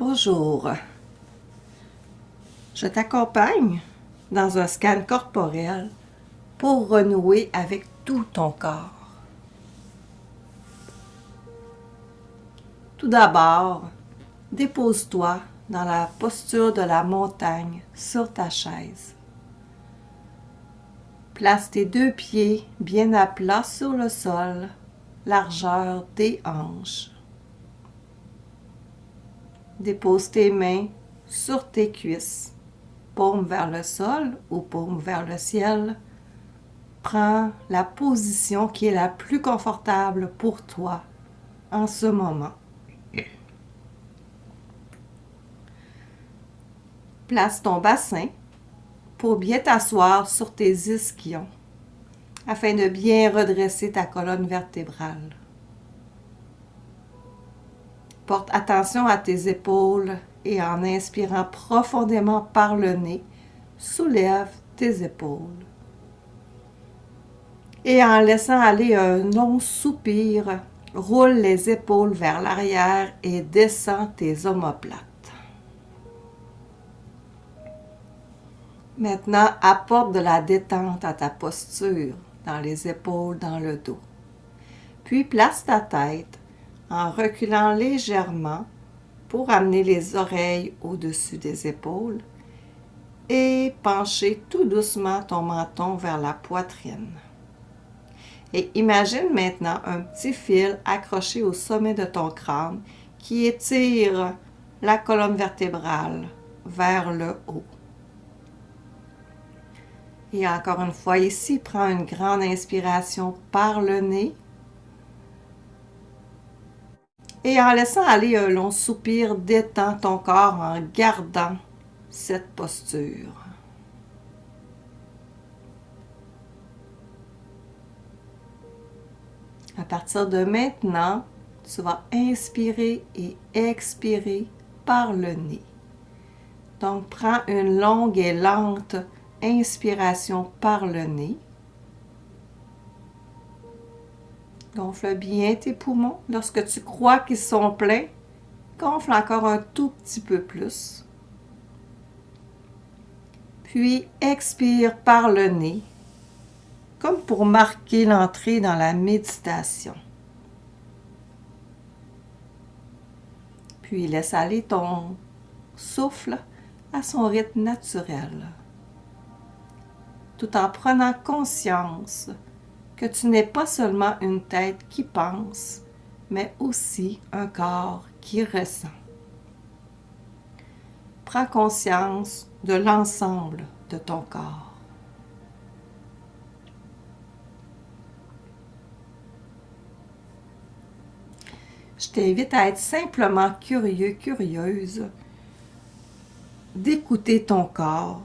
Bonjour, je t'accompagne dans un scan corporel pour renouer avec tout ton corps. Tout d'abord, dépose-toi dans la posture de la montagne sur ta chaise. Place tes deux pieds bien à plat sur le sol, largeur des hanches. Dépose tes mains sur tes cuisses, paume vers le sol ou paume vers le ciel. Prends la position qui est la plus confortable pour toi en ce moment. Place ton bassin pour bien t'asseoir sur tes ischions afin de bien redresser ta colonne vertébrale. Porte attention à tes épaules et en inspirant profondément par le nez, soulève tes épaules. Et en laissant aller un long soupir, roule les épaules vers l'arrière et descends tes omoplates. Maintenant, apporte de la détente à ta posture, dans les épaules, dans le dos. Puis place ta tête en reculant légèrement pour amener les oreilles au-dessus des épaules et pencher tout doucement ton menton vers la poitrine. Et imagine maintenant un petit fil accroché au sommet de ton crâne qui étire la colonne vertébrale vers le haut. Et encore une fois ici, prends une grande inspiration par le nez. Et en laissant aller un long soupir, détends ton corps en gardant cette posture. À partir de maintenant, tu vas inspirer et expirer par le nez. Donc, prends une longue et lente inspiration par le nez. Gonfle bien tes poumons. Lorsque tu crois qu'ils sont pleins, gonfle encore un tout petit peu plus. Puis expire par le nez, comme pour marquer l'entrée dans la méditation. Puis laisse aller ton souffle à son rythme naturel, tout en prenant conscience que tu n'es pas seulement une tête qui pense, mais aussi un corps qui ressent. Prends conscience de l'ensemble de ton corps. Je t'invite à être simplement curieux, curieuse, d'écouter ton corps,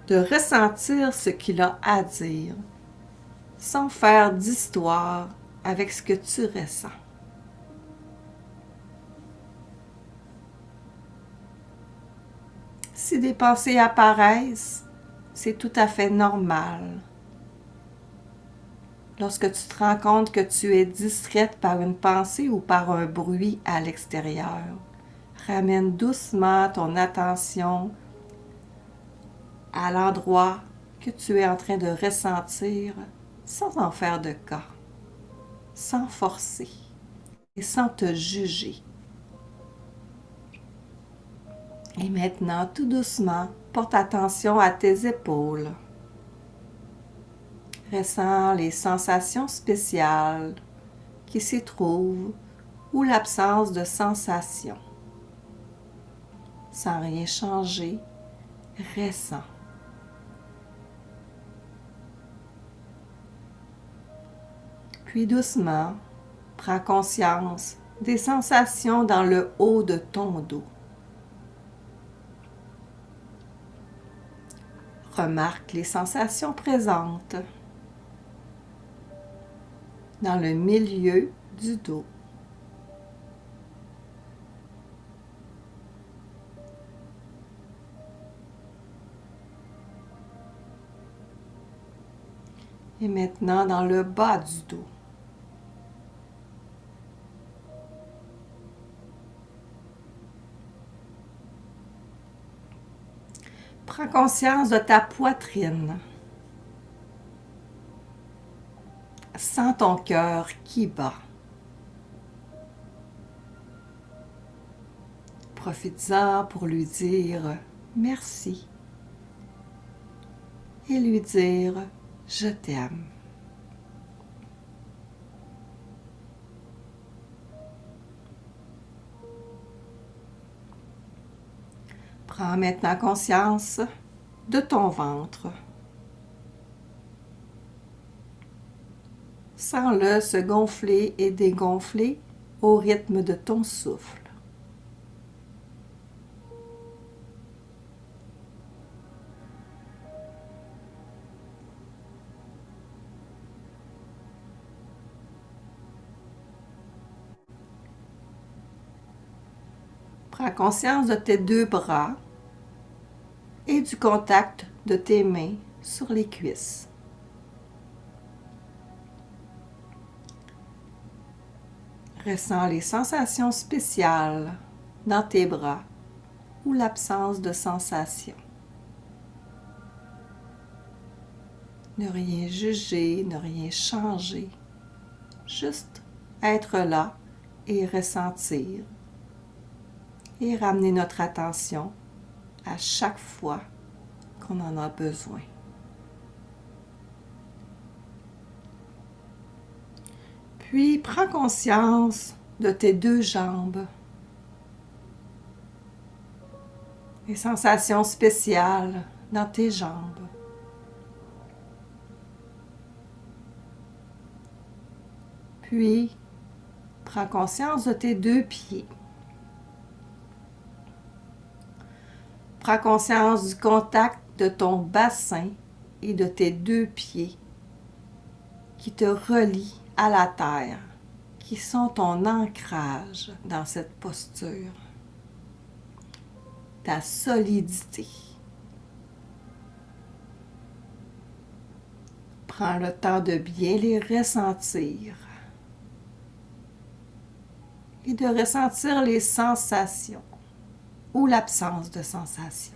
de ressentir ce qu'il a à dire, sans faire d'histoire avec ce que tu ressens. Si des pensées apparaissent, c'est tout à fait normal. Lorsque tu te rends compte que tu es distraite par une pensée ou par un bruit à l'extérieur, ramène doucement ton attention à l'endroit que tu es en train de ressentir sans en faire de cas, sans forcer et sans te juger. Et maintenant, tout doucement, porte attention à tes épaules. Ressens les sensations spéciales qui s'y trouvent ou l'absence de sensations. Sans rien changer, ressens. Puis doucement, prends conscience des sensations dans le haut de ton dos. Remarque les sensations présentes dans le milieu du dos. Et maintenant dans le bas du dos. Prends conscience de ta poitrine. Sens ton cœur qui bat. Profites-en pour lui dire merci et lui dire je t'aime. Prends maintenant conscience de ton ventre. Sens-le se gonfler et dégonfler au rythme de ton souffle. Prends conscience de tes deux bras et du contact de tes mains sur les cuisses. Ressens les sensations spéciales dans tes bras ou l'absence de sensations. Ne rien juger, ne rien changer, juste être là et ressentir et ramener notre attention à chaque fois qu'on en a besoin. Puis, prends conscience de tes deux jambes. Les sensations spéciales dans tes jambes. Puis, prends conscience de tes deux pieds. Prends conscience du contact de ton bassin et de tes deux pieds qui te relient à la terre, qui sont ton ancrage dans cette posture, ta solidité. Prends le temps de bien les ressentir et de ressentir les sensations ou l'absence de sensations.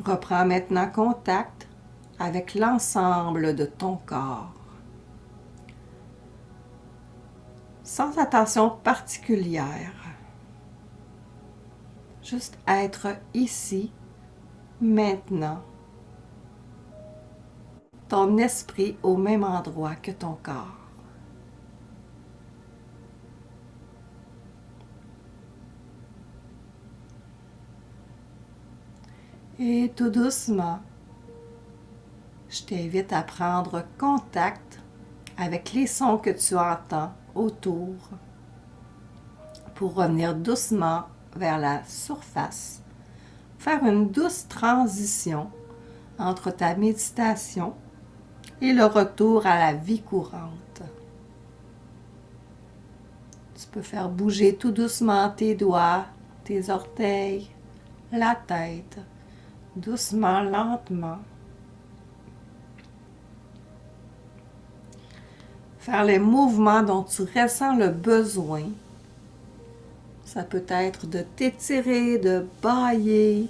Reprends maintenant contact avec l'ensemble de ton corps, sans attention particulière. Juste être ici, maintenant, ton esprit au même endroit que ton corps. Et tout doucement, je t'invite à prendre contact avec les sons que tu entends autour pour revenir doucement vers la surface, faire une douce transition entre ta méditation et le retour à la vie courante. Tu peux faire bouger tout doucement tes doigts, tes orteils, la tête, doucement, lentement. Faire les mouvements dont tu ressens le besoin. Ça peut être de t'étirer, de bâiller.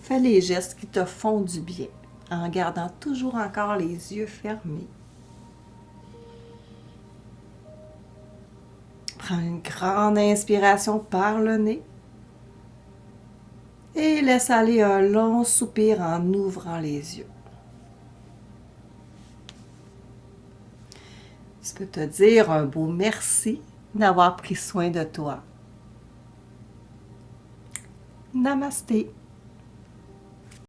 Fais les gestes qui te font du bien, en gardant toujours encore les yeux fermés. Prends une grande inspiration par le nez et laisse aller un long soupir en ouvrant les yeux. Tu peux te dire un beau merci d'avoir pris soin de toi. Namasté.